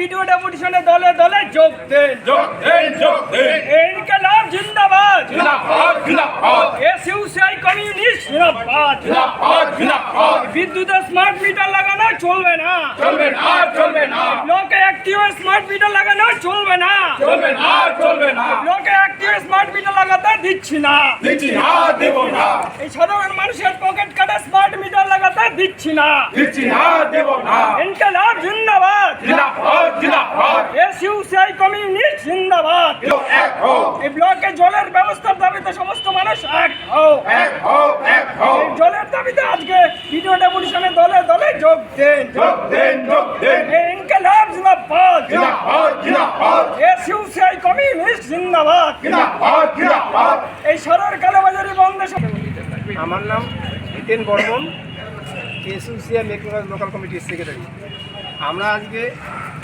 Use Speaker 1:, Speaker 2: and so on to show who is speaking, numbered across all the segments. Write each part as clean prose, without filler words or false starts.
Speaker 1: Video ডেপুটেশনে দলে দলে যোগ দেন। ইনকিলাব জিন্দাবাদ, এসইউসিআই কমিউনিস্ট জিন্দাবাদ। বিদ্যুতে স্মার্ট মিটার লাগানো চলবে না, ব্লকে অ্যাক্টিভ স্মার্ট মিটার লাগানো চলবে না, ব্লকে অ্যাক্টিভ স্মার্ট মিটার লাগাতে দিচ্ছি না, এই সাধারণ মানুষের পকেট কাটা স্মার্ট মিটার লাগাতে দিচ্ছি না, ইনকিলাব জিন্দাবাদ, এসইউসিআই কমিউনিস্ট জিন্দাবাদ। এই ব্লকে জলের ব্যবস্থার দাবিতে সমস্ত মানুষ এক হও। এই জলের দাবিতে আজকে ভিডিও ডেপুটেশনে দলে দলে যোগ দেন। এই ইনকিলাব জিন্দাবাদ, এসইউসিআই কমিউনিস্ট জিন্দাবাদ। এই সারার কালোবাজারি বন্ধে।
Speaker 2: আমার নাম হিতেন বর্মন, এসইউসিআই মেঘনাথ লোকাল কমিটির সেক্রেটারি। আমরা আজকে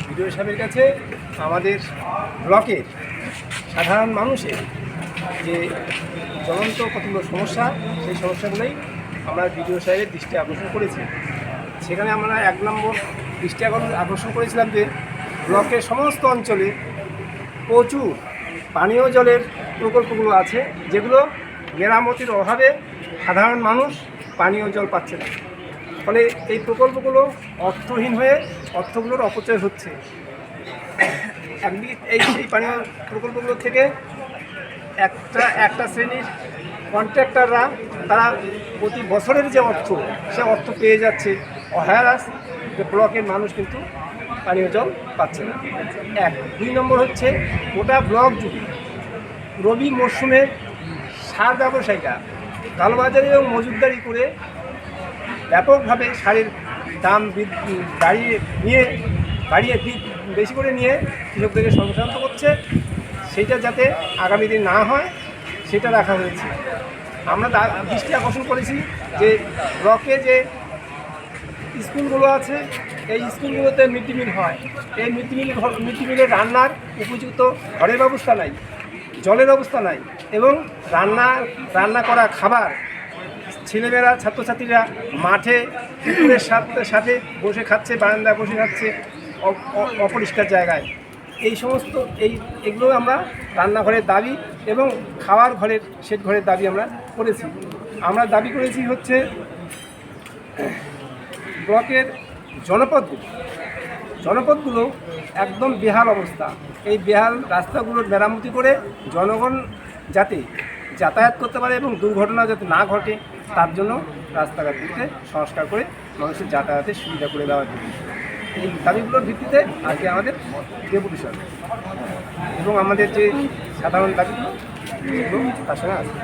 Speaker 2: ভিডিও সাহেবের কাছে আমাদের ব্লকের সাধারণ মানুষের যে জ্বলন্ত কতগুলো সমস্যা, সেই সমস্যাগুলোই আমরা ভিডিও সাহেবের দৃষ্টি আকর্ষণ করেছি। সেখানে আমরা 1 নম্বর দৃষ্টি আকর্ষণ করেছিলাম যে ব্লকের সমস্ত অঞ্চলে প্রচুর পানীয় জলের প্রকল্পগুলো আছে, যেগুলো মেরামতির অভাবে সাধারণ মানুষ পানীয় জল পাচ্ছে না। ফলে এই প্রকল্পগুলো অর্থহীন হয়ে অর্থগুলোর অপচয় হচ্ছে। একদিকে এই পানীয় প্রকল্পগুলো থেকে একটা শ্রেণীর কন্ট্রাক্টররা তারা প্রতি বছরের যে অর্থ, সে অর্থ পেয়ে যাচ্ছে অহারাস, যে ব্লকের মানুষ কিন্তু পানীয় জল পাচ্ছে না। 2 নম্বর হচ্ছে গোটা ব্লক জুড়ে রবি মরশুমে সার ব্যবসায়ীরা কালোবাজারি এবং মজুতদারি করে ব্যাপকভাবে সারের দাম বাড়িয়ে বেশি করে নিয়ে কৃষকদেরকে সর্বশান্ত করছে। সেইটা যাতে আগামী দিন না হয় সেটা রাখা হয়েছে। আমরা দৃষ্টি আকর্ষণ করেছি যে ব্লকে যে স্কুলগুলো আছে, এই স্কুলগুলোতে মিড ডে মিল হয়। এই মিড ডে মিলের রান্নার উপযুক্ত ঘরের ব্যবস্থা নাই, জলের ব্যবস্থা নাই, এবং রান্না করা খাবার ছেলেমেয়েরা ছাত্রছাত্রীরা মাঠে পুকুরের সাথে বসে খাচ্ছে, বারান্দায় বসে খাচ্ছে অপরিষ্কার জায়গায়। এই সমস্ত এগুলো আমরা রান্নাঘরের দাবি এবং খাওয়ার ঘরের শেড ঘরের দাবি আমরা করেছি। আমরা দাবি করেছি হচ্ছে ব্লকের জনপদগুলো একদম বেহাল অবস্থা। এই বেহাল রাস্তাগুলোর মেরামতি করে জনগণ যাতে যাতায়াত করতে পারে এবং দুর্ঘটনা যাতে না ঘটে, তার জন্য রাস্তাঘাটগুলোকে সংস্কার করে মানুষের যাতায়াতের সুবিধা করে দেওয়ার জন্য এই দাবিগুলোর ভিত্তিতে আজকে আমাদের ডেপুটেশন এবং আমাদের যে সাধারণ দাবিগুলো তার সঙ্গে আছে।